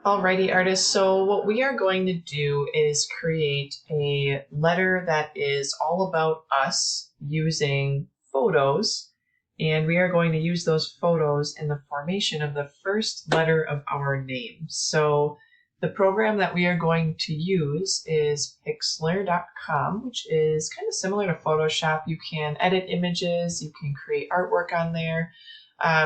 Alrighty, artists, so what we are going to do is create a letter that is all about us using photos, and we are going to use those photos in the formation of the first letter of our name. So the program that we are going to use is Pixlr.com, which is kind of similar to Photoshop. You can edit images, you can create artwork on there.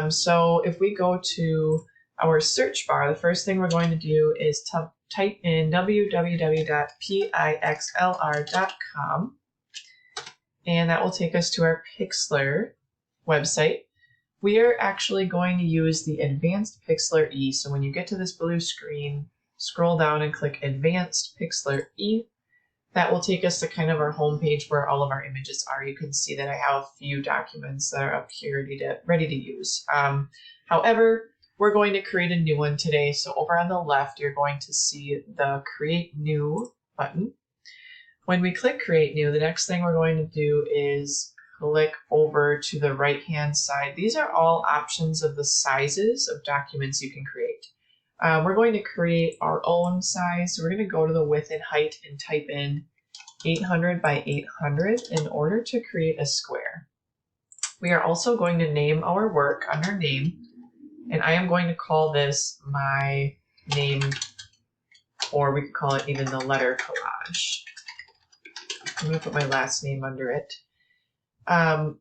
So if we go to our search bar, the first thing we're going to do is type in www.pixlr.com, and that will take us to our Pixlr website. We are actually going to use the Advanced Pixlr E. So when you get to this blue screen, scroll down and click Advanced Pixlr E. That will take us to kind of our home page where all of our images are. You can see that I have a few documents that are up here ready to use. However, we're going to create a new one today. So over on the left, you're going to see the Create New button. When we click Create New, the next thing we're going to do is click over to the right-hand side. These are all options of the sizes of documents you can create. We're going to create our own size. So we're going to go to the width and height and type in 800 by 800 in order to create a square. We are also going to name our work under Name. And I am going to call this my name, or we could call it even the letter Collage. I'm going to put my last name under it.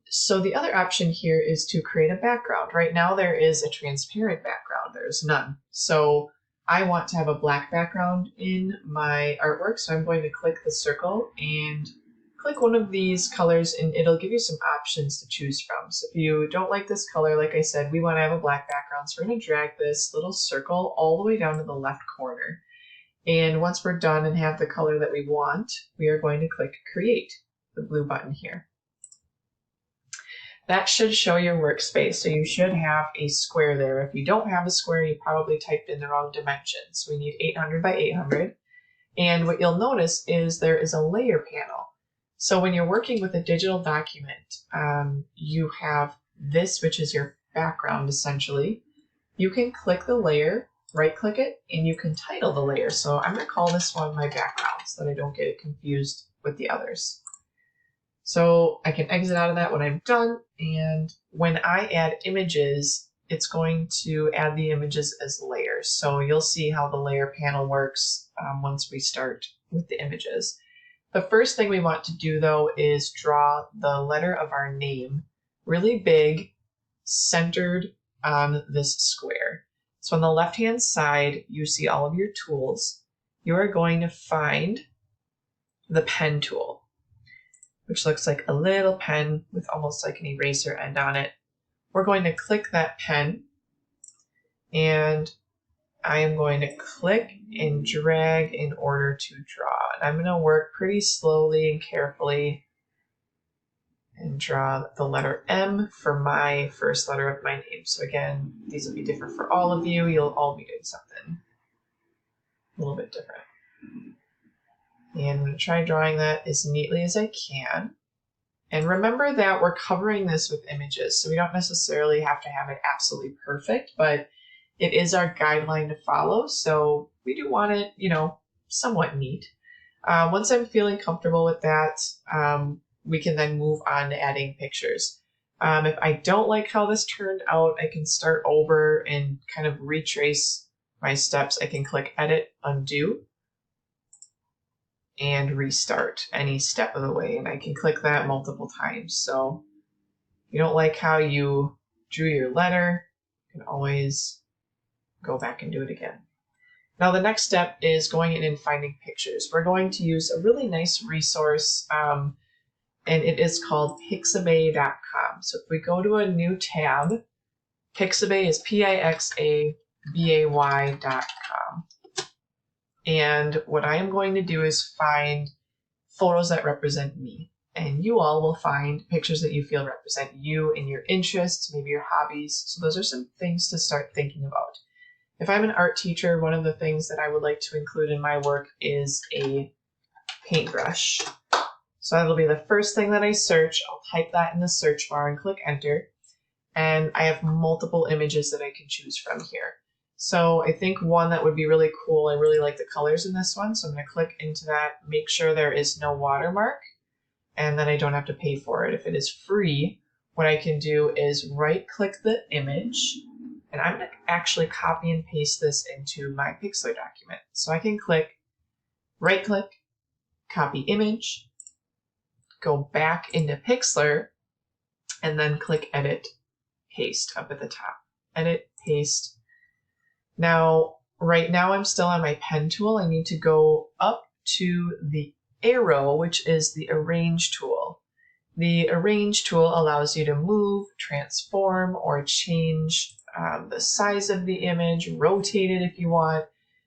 So the other option here is to create a background. Right now there is a transparent background. There's none. So I want to have a black background in my artwork. So I'm going to click the circle and click one of these colors, and it'll give you some options to choose from. So if you don't like this color, like I said, we want to have a black background. So we're going to drag this little circle all the way down to the left corner. And once we're done and have the color that we want, we are going to click Create, the blue button here. That should show your workspace. So you should have a square there. If you don't have a square, you probably typed in the wrong dimensions. So we need 800 by 800. And what you'll notice is there is a layer panel. So when you're working with a digital document, you have this, which is your background essentially. You can click the layer, right click it, and you can title the layer. So I'm going to call this one my background so that I don't get it confused with the others. So I can exit out of that when I'm done. And when I add images, it's going to add the images as layers. So you'll see how the layer panel works once we start with the images. The first thing we want to do though is draw the letter of our name really big, centered on this square. So on the left-hand side, you see all of your tools. You are going to find the pen tool, which looks like a little pen with almost like an eraser end on it. We're going to click that pen, and I am going to click and drag in order to draw. And I'm going to work pretty slowly and carefully and draw the letter M for my first letter of my name. So again, these will be different for all of you. You'll all be doing something a little bit different. And I'm going to try drawing that as neatly as I can. And remember that we're covering this with images, so we don't necessarily have to have it absolutely perfect, but it is our guideline to follow, so we do want it, somewhat neat. Once I'm feeling comfortable with that, we can then move on to adding pictures. If I don't like how this turned out, I can start over and kind of retrace my steps. I can click Edit, Undo, and restart any step of the way, and I can click that multiple times. So if you don't like how you drew your letter, you can always go back and do it again. Now the next step is going in and finding pictures. We're going to use a really nice resource, and it is called Pixabay.com. So if we go to a new tab, Pixabay is Pixabay.com. And what I am going to do is find photos that represent me. And you all will find pictures that you feel represent you and your interests, maybe your hobbies. So those are some things to start thinking about. If I'm an art teacher, one of the things that I would like to include in my work is a paintbrush. So that'll be the first thing that I search. I'll type that in the search bar and click enter. And I have multiple images that I can choose from here. So I think one that would be really cool, I really like the colors in this one, so I'm going to click into that, make sure there is no watermark, and then I don't have to pay for it. If it is free, what I can do is right-click the image, and I'm going to actually copy and paste this into my Pixabay document. So I can click, right-click, copy image, go back into Pixlr, and then click Edit, Paste up at the top. Edit, Paste. Now, right now I'm still on my pen tool. I need to go up to the arrow, which is the Arrange tool. The Arrange tool allows you to move, transform, or change the size of the image, rotate it if you want.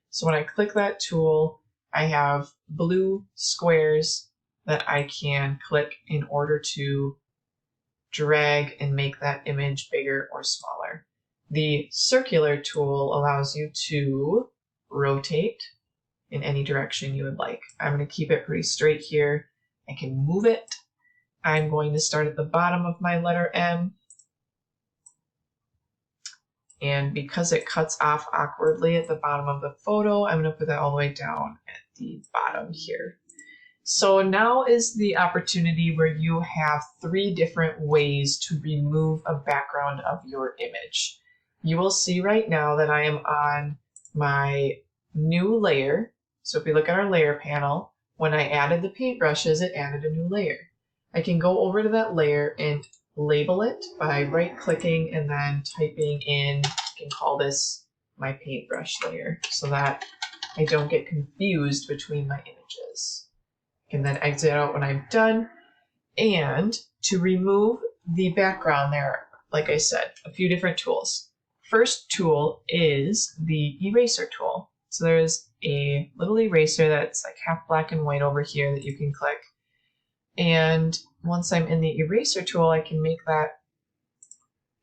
So when I click that tool, I have blue squares that I can click in order to drag and make that image bigger or smaller. The circular tool allows you to rotate in any direction you would like. I'm going to keep it pretty straight here. I can move it. I'm going to start at the bottom of my letter M. And because it cuts off awkwardly at the bottom of the photo, I'm going to put that all the way down at the bottom here. So now is the opportunity where you have 3 different ways to remove a background of your image. You will see right now that I am on my new layer. So if we look at our layer panel, when I added the paintbrushes, it added a new layer. I can go over to that layer and label it by right-clicking and then typing in, I can call this my paintbrush layer so that I don't get confused between my images. I can then exit out when I'm done. And to remove the background there, like I said, a few different tools. First tool is the eraser tool. So there's a little eraser that's like half black and white over here that you can click. And once I'm in the eraser tool, I can make that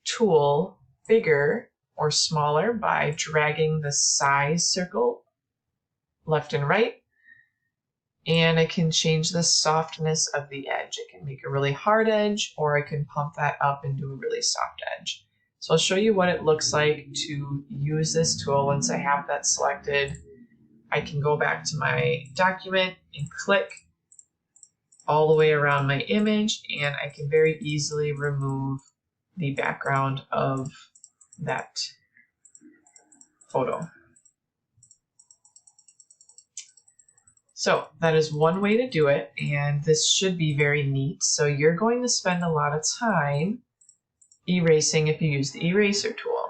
tool bigger or smaller by dragging the size circle left and right. And I can change the softness of the edge. I can make a really hard edge, or I can pump that up and do a really soft edge. So I'll show you what it looks like to use this tool. Once I have that selected, I can go back to my document and click all the way around my image, and I can very easily remove the background of that photo. So that is one way to do it, and this should be very neat. So you're going to spend a lot of time erasing if you use the eraser tool.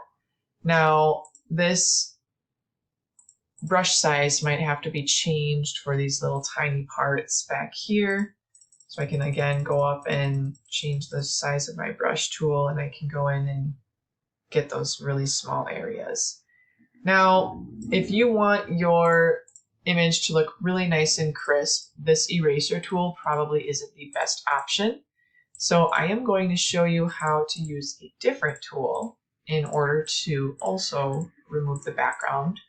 Now, this brush size might have to be changed for these little tiny parts back here. So I can again go up and change the size of my brush tool, and I can go in and get those really small areas. Now, if you want your image to look really nice and crisp, this eraser tool probably isn't the best option. So I am going to show you how to use a different tool in order to also remove the background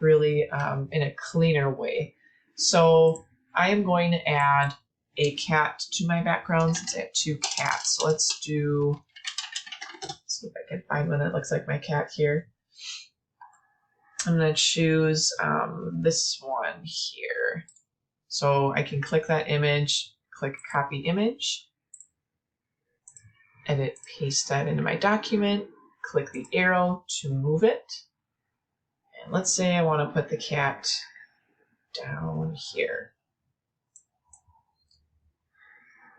really in a cleaner way. So I am going to add a cat to my background since I have 2 cats. So let's see if I can find one that looks like my cat here. I'm going to choose this one here. So I can click that image, click copy image, edit, paste that into my document, click the arrow to move it. And let's say I want to put the cat down here.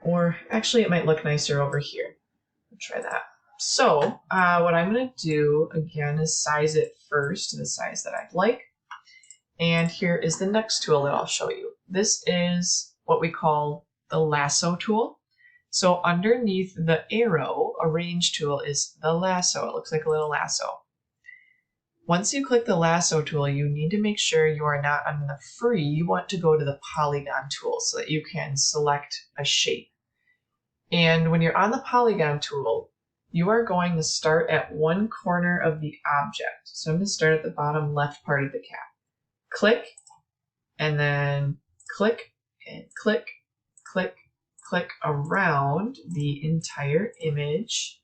Or actually it might look nicer over here. I'll try that. So what I'm going to do again is size it first to the size that I'd like. And here is the next tool that I'll show you. This is what we call the lasso tool. So underneath the arrow, Arrange tool is the lasso. It looks like a little lasso. Once you click the lasso tool, you need to make sure you are not on the free. You want to go to the polygon tool so that you can select a shape. And when you're on the polygon tool, you are going to start at one corner of the object. So I'm going to start at the bottom left part of the cat. Click, and then click, and click, click, click around the entire image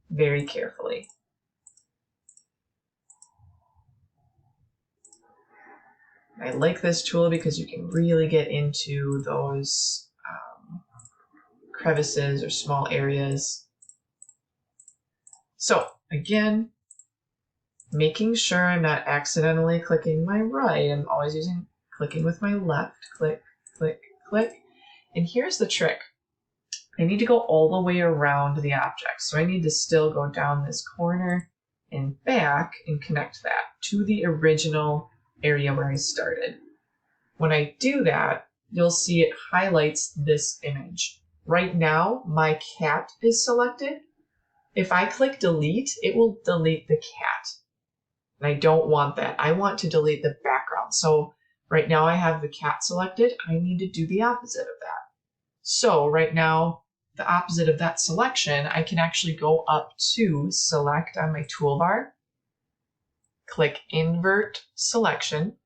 very carefully. I like this tool because you can really get into those crevices or small areas. So again, making sure I'm not accidentally clicking my right. I'm always clicking with my left. Click, click, click. And here's the trick. I need to go all the way around the object. So I need to still go down this corner and back and connect that to the original area where I started. When I do that, you'll see it highlights this image. Right now, my cat is selected. If I click delete, it will delete the cat. And I don't want that. I want to delete the background. So right now I have the cat selected. I need to do the opposite of that. So right now, the opposite of that selection, I can actually go up to select on my toolbar, click invert selection,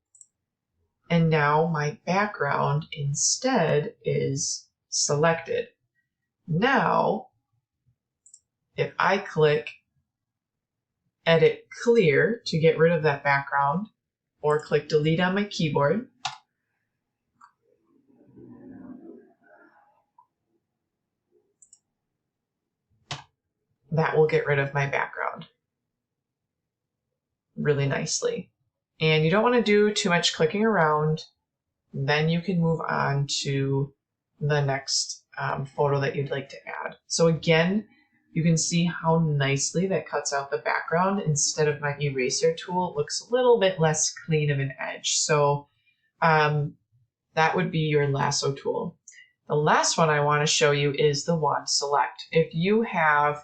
and now my background instead is selected. Now, if I click edit clear to get rid of that background, or click delete on my keyboard, that will get rid of my background really nicely. And you don't want to do too much clicking around. Then you can move on to the next photo that you'd like to add. So again, you can see how nicely that cuts out the background. Instead of my eraser tool, it looks a little bit less clean of an edge. So that would be your lasso tool. The last one I want to show you is the wand select. If you have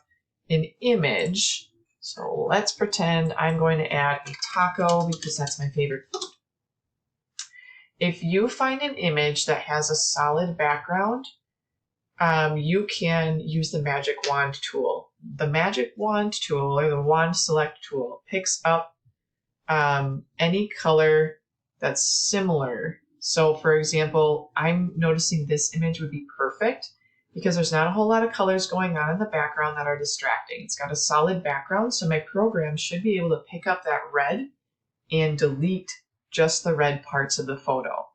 an image, so let's pretend I'm going to add a taco because that's my favorite food. If you find an image that has a solid background, you can use the magic wand tool. The magic wand tool, or the wand select tool, picks up any color that's similar. So for example, I'm noticing this image would be perfect because there's not a whole lot of colors going on in the background that are distracting. It's got a solid background, so my program should be able to pick up that red and delete just the red parts of the photo.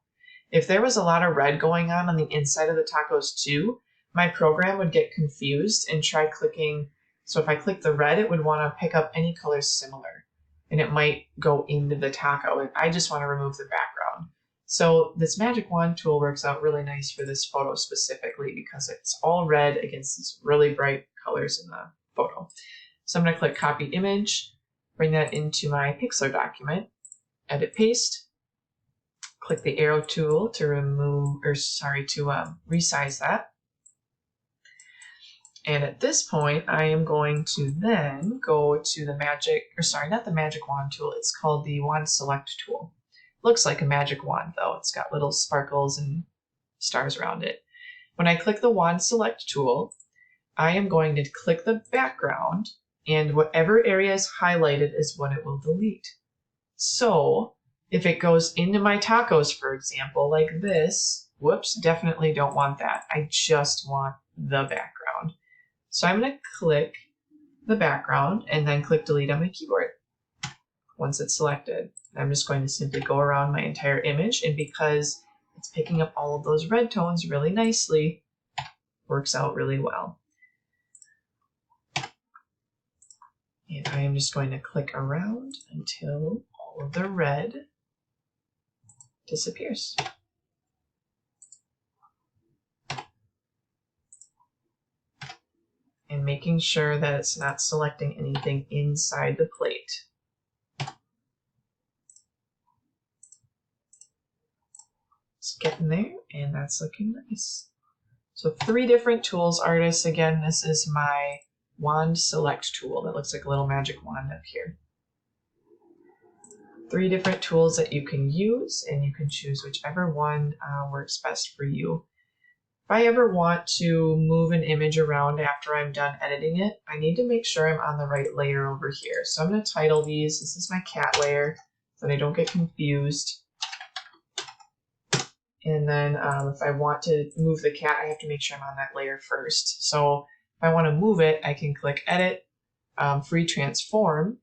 If there was a lot of red going on the inside of the tacos too, my program would get confused and try clicking. So if I click the red, it would want to pick up any colors similar, and it might go into the taco, and I just want to remove the background. So this magic wand tool works out really nice for this photo specifically because it's all red against these really bright colors in the photo. So I'm going to click copy image, bring that into my Pixar document, edit paste, click the arrow tool to resize that. And at this point, I am going to then go to the not the magic wand tool, it's called the wand select tool. Looks like a magic wand though. It's got little sparkles and stars around it. When I click the wand select tool, I am going to click the background, and whatever area is highlighted is what it will delete. So if it goes into my tacos, for example, like this, whoops, definitely don't want that. I just want the background. So I'm going to click the background and then click delete on my keyboard once it's selected. I'm just going to simply go around my entire image, and because it's picking up all of those red tones really nicely, works out really well. And I am just going to click around until all of the red disappears. And making sure that it's not selecting anything inside the plate. It's getting there, and that's looking nice. So 3 different tools, artists. Again, this is my wand select tool that looks like a little magic wand up here. 3 different tools that you can use, and you can choose whichever one works best for you. If I ever want to move an image around after I'm done editing it, I need to make sure I'm on the right layer over here. So I'm going to title these. This is my cat layer so that I don't get confused. And then if I want to move the cat, I have to make sure I'm on that layer first. So if I want to move it, I can click Edit, Free Transform,